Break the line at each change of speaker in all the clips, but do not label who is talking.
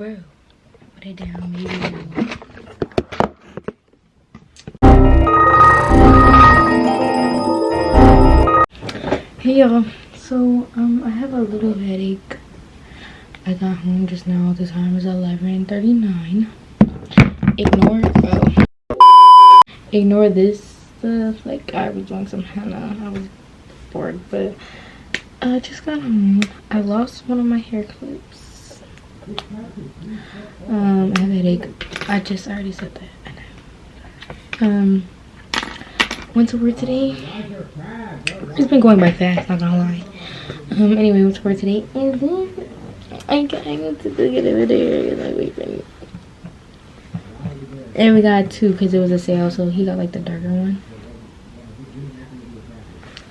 Bro, put it down, maybe. Hey y'all, so I have a little headache. I got home just now. The time is 11:39. Ignore this stuff. Like, I was doing some henna. I was bored, but I just got home. I lost one of my hair clips. I have a headache. I already said that. I know. Went to work today. It's been going by fast, not gonna lie. Anyway, went to work today, and then I need to get over there. Like, wait for me. And we got two because it was a sale, so he got like the darker one.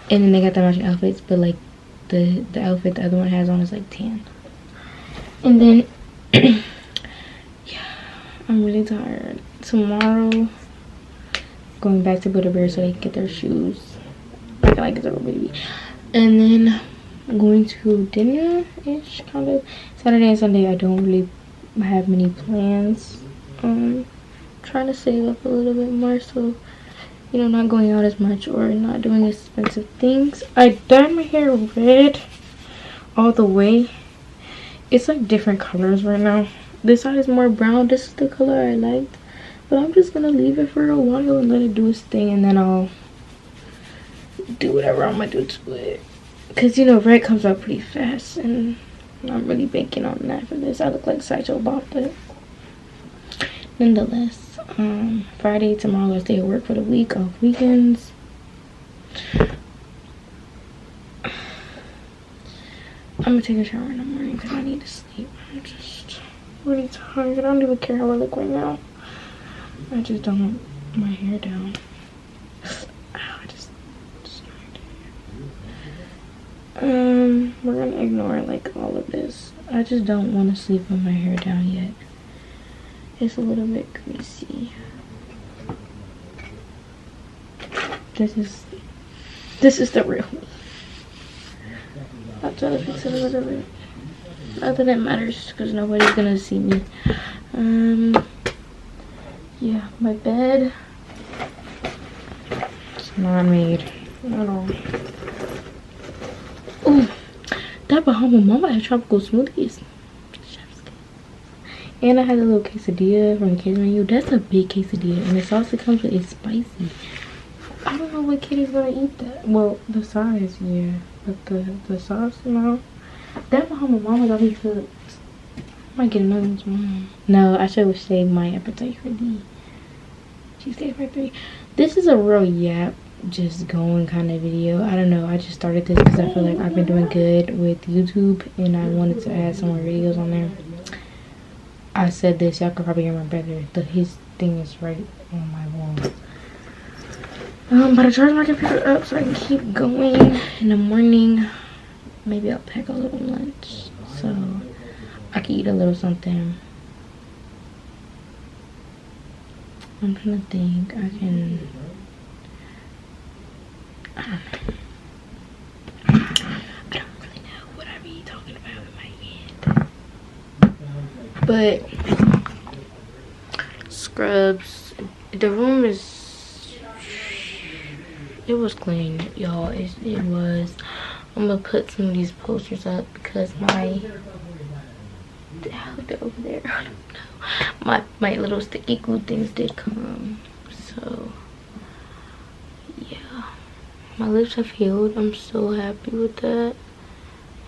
And then they got the matching outfits, but like the outfit the other one has on is like tan. And then yeah, I'm really tired. Tomorrow, going back to Buddha Bear so they can get their shoes. I feel like it's a little baby. And then I'm going to dinner-ish, kind of. Saturday and Sunday, I don't really have many plans. Trying to save up a little bit more, so, you know, not going out as much or not doing expensive things. I dyed my hair red all the way. It's like different colors right now. This side is more brown. This is the color I liked. But I'm just gonna leave it for a while and let it do its thing, and then I'll do whatever I'm gonna do to it. Because, you know, red comes out pretty fast, and I'm really banking on that for this. I look like Sideshow Bob, but nonetheless, Friday, tomorrow, last day of work for the week, off weekends. I'm gonna take a shower in the morning because I need to sleep. I'm just really tired. I don't even care how I look right now. I just don't want my hair down. We're gonna ignore like all of this. I just don't want to sleep with my hair down yet. It's a little bit greasy. This is the real me. I'll try to fix it a little bit. Not that it matters because nobody's gonna see me. Yeah, my bed. It's not made at all. Ooh, that Bahama Mama had tropical smoothies. And I had a little quesadilla from the kids menu. That's a big quesadilla, and the sauce that comes with is spicy. I don't know what kid is gonna eat that. Well, the size, yeah, but the sauce, you know. That Bahama Mama got me cooked. I might get another one tomorrow. No, I should have saved my appetite for the cheesecake factory. This is a real yap, just going kind of video. I don't know. I just started this because I feel like I've been doing good with YouTube, and I wanted to add some more videos on there. I said this, y'all could probably hear my brother. His thing is right on my wall. But I charged my computer up so I can keep going in the morning. Maybe I'll pack a little lunch so I can eat a little something. I'm trying to think. I don't really know what I be talking about in my head. But scrubs, the room it was clean, y'all. It was. I'm gonna put some of these posters up because they're over there. I don't know. My little sticky glue things did come, so yeah. My lips have healed. I'm so happy with that.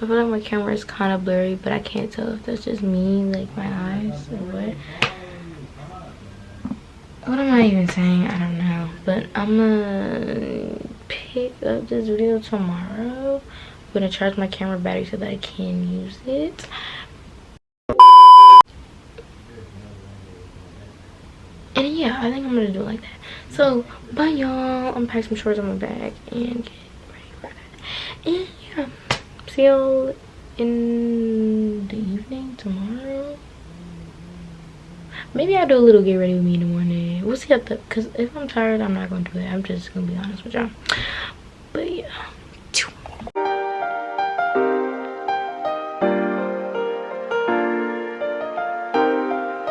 I feel like my camera is kind of blurry, but I can't tell if that's just me, like my eyes, or what. What am I even saying? I don't know. But I'm gonna pick up this video tomorrow. I'm gonna charge my camera battery so that I can use it. And yeah, I think I'm gonna do it like that. So, bye y'all. I'm gonna pack some shorts on my bag and get ready for that. And yeah. See y'all in the evening tomorrow. Maybe I'll do a little get ready with me in the morning. We'll see because if I'm tired, I'm not gonna do it. I'm just gonna be honest with y'all.